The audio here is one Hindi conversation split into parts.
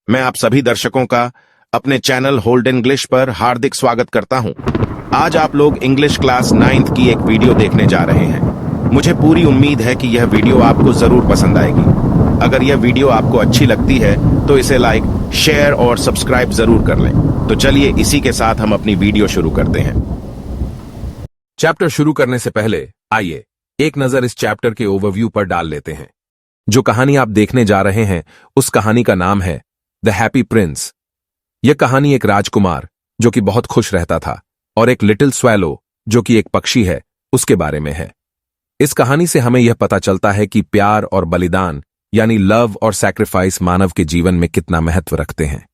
मैं आप सभी दर्शकों का अपने चैनल होल्ड इंग्लिश पर हार्दिक स्वागत करता हूं। आज आप लोग इंग्लिश क्लास 9th की एक वीडियो देखने जा रहे हैं। मुझे पूरी उम्मीद है कि यह वीडियो आपको जरूर पसंद आएगी। अगर यह वीडियो आपको अच्छी लगती है तो इसे लाइक, शेयर और सब्सक्राइब जरूर कर लें। तो चलिए इसी के साथ हम अपनी वीडियो शुरू करते हैं। चैप्टर शुरू करने से पहले आइए एक नजर इस चैप्टर के ओवरव्यू पर डाल लेते हैं। जो कहानी आप देखने जा रहे हैं उस कहानी का नाम है द हैप्पी प्रिंस। यह कहानी एक राजकुमार जो कि बहुत खुश रहता था और एक लिटिल स्वैलो जो कि एक पक्षी है उसके बारे में है। इस कहानी से हमें यह पता चलता है कि प्यार और बलिदान यानी लव और सैक्रिफाइस मानव के जीवन में कितना महत्व रखते हैं।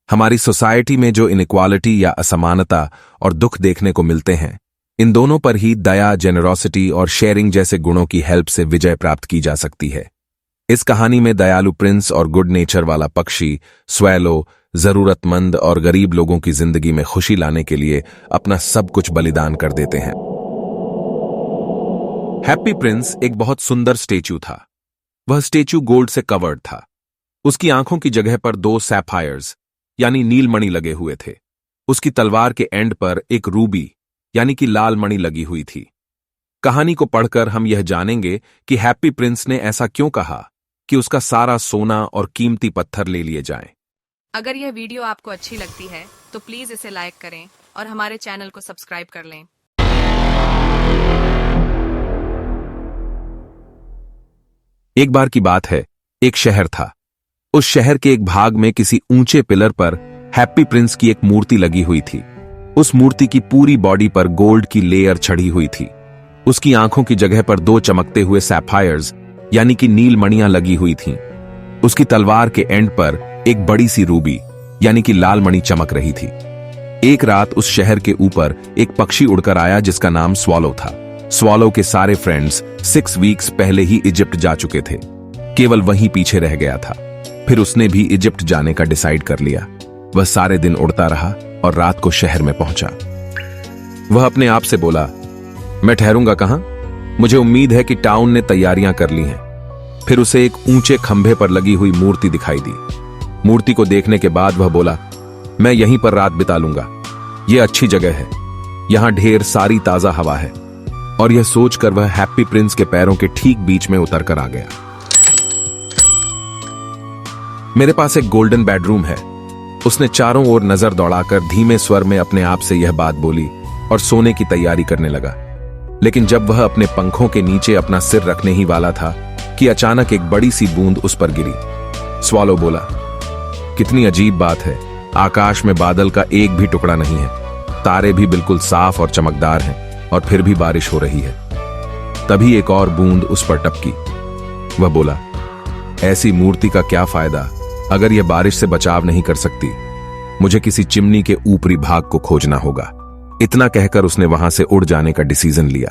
हमारी सोसाइटी में जो इनइक्वालिटी या असमानता और दुख देखने को मिलते हैं, इन दोनों पर ही दया, जेनरोसिटी और शेयरिंग जैसे गुणों की हेल्प से विजय प्राप्त की जा सकती है। इस कहानी में दयालु प्रिंस और गुड नेचर वाला पक्षी स्वैलो जरूरतमंद और गरीब लोगों की जिंदगी में खुशी लाने के लिए अपना सब कुछ बलिदान कर देते हैं। हैप्पी प्रिंस एक बहुत सुंदर स्टेच्यू था। वह स्टेच्यू गोल्ड से कवर्ड था। उसकी आंखों की जगह पर 2 सैफायर्स यानी नीलमणि लगे हुए थे। उसकी तलवार के एंड पर एक रूबी यानी कि लाल मणि लगी हुई थी। कहानी को पढ़कर हम यह जानेंगे कि हैप्पी प्रिंस ने ऐसा क्यों कहा कि उसका सारा सोना और कीमती पत्थर ले लिए जाएं। अगर यह वीडियो आपको अच्छी लगती है तो प्लीज इसे लाइक करें और हमारे चैनल को सब्सक्राइब कर लें। एक बार की बात है, एक शहर था। उस शहर के एक भाग में किसी ऊंचे पिलर पर हैप्पी प्रिंस की एक मूर्ति लगी हुई थी। उस मूर्ति की पूरी बॉडी पर गोल्ड की लेयर चढ़ी हुई थी। उसकी आंखों की जगह पर 2 चमकते हुए सैफायर्स यानी कि नील मणियां लगी हुई थीं। उसकी तलवार के एंड पर एक बड़ी सी रूबी यानी कि लाल मणि चमक रही थी। एक रात उस शहर के ऊपर एक पक्षी उड़कर आया जिसका नाम स्वॉलो था। स्वॉलो के सारे फ्रेंड्स 6 वीक्स पहले ही इजिप्ट जा चुके थे। केवल वहीं पीछे रह गया था। फिर उसने भी इजिप्ट जाने का डिसाइड कर लिया। वह सारे दिन उड़ता रहा और रात को शहर में पहुंचा। वह अपने आप से बोला, मैं ठहरूंगा कहां? मुझे उम्मीद है कि टाउन ने तैयारियां कर ली हैं। फिर उसे एक ऊंचे खंभे पर लगी हुई मूर्ति दिखाई दी। मूर्ति को देखने के बाद वह बोला, मैं यहीं पर रात बिता लूंगा। यह अच्छी जगह है, यहां ढेर सारी ताजा हवा है। और यह सोचकर वह हैप्पी प्रिंस के पैरों के ठीक बीच में उतर कर आ गया। मेरे पास एक गोल्डन बेडरूम है। उसने चारों ओर नजर दौड़ाकर धीमे स्वर में अपने आप से यह बात बोली और सोने की तैयारी करने लगा। लेकिन जब वह अपने पंखों के नीचे अपना सिर रखने ही वाला था कि अचानक एक बड़ी सी बूंद उस पर गिरी। स्वॉलो बोला, कितनी अजीब बात है, आकाश में बादल का एक भी टुकड़ा नहीं है, तारे भी बिल्कुल साफ और चमकदार हैं और फिर भी बारिश हो रही है। तभी एक और बूंद उस पर टपकी। वह बोला, ऐसी मूर्ति का क्या फायदा अगर यह बारिश से बचाव नहीं कर सकती। मुझे किसी चिमनी के ऊपरी भाग को खोजना होगा। इतना कहकर उसने वहां से उड़ जाने का डिसीजन लिया।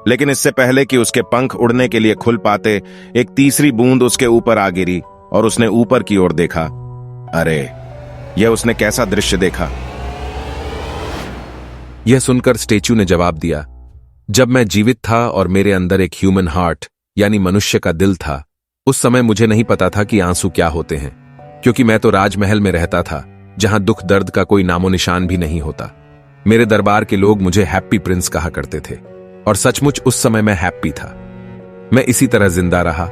लेकिन इससे पहले कि उसके पंख उड़ने के लिए खुल पाते, एक तीसरी बूंद उसके ऊपर आ गिरी और उसने ऊपर की ओर देखा। अरे, यह उसने कैसा दृश्य देखा। यह सुनकर स्टेच्यू ने जवाब दिया, जब मैं जीवित था और मेरे अंदर एक ह्यूमन हार्ट यानी मनुष्य का दिल था, उस समय मुझे नहीं पता था कि आंसू क्या होते हैं, क्योंकि मैं तो राजमहल में रहता था जहां दुख दर्द का कोई नामो निशान भी नहीं होता। मेरे दरबार के लोग मुझे हैप्पी प्रिंस कहा करते थे और सचमुच उस समय मैं हैप्पी था। मैं इसी तरह जिंदा रहा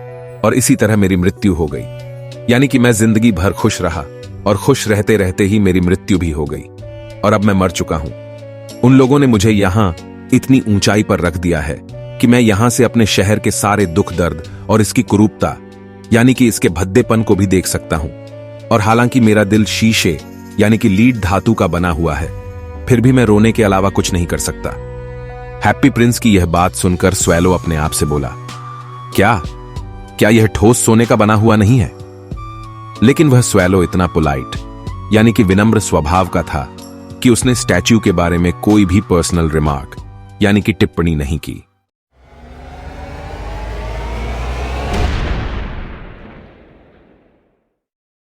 और इसी तरह मेरी मृत्यु हो गई। यानी कि मैं जिंदगी भर खुश रहा और खुश रहते रहते ही मेरी मृत्यु भी हो गई और अब मैं मर चुका हूं। उन लोगों ने मुझे यहां इतनी ऊंचाई पर रख दिया है कि मैं यहां से अपने शहर के सारे दुख दर्द और इसकी कुरूपता यानी कि इसके भद्देपन को भी देख सकता हूं। और हालांकि मेरा दिल शीशे यानी कि लीड धातु का बना हुआ है, फिर भी मैं रोने के अलावा कुछ नहीं कर सकता। हैप्पी प्रिंस की यह बात सुनकर स्वैलो अपने आप से बोला, क्या यह ठोस सोने का बना हुआ नहीं है? लेकिन वह स्वैलो इतना पोलाइट यानी कि विनम्र स्वभाव का था कि उसने स्टैच्यू के बारे में कोई भी पर्सनल रिमार्क यानी कि टिप्पणी नहीं की।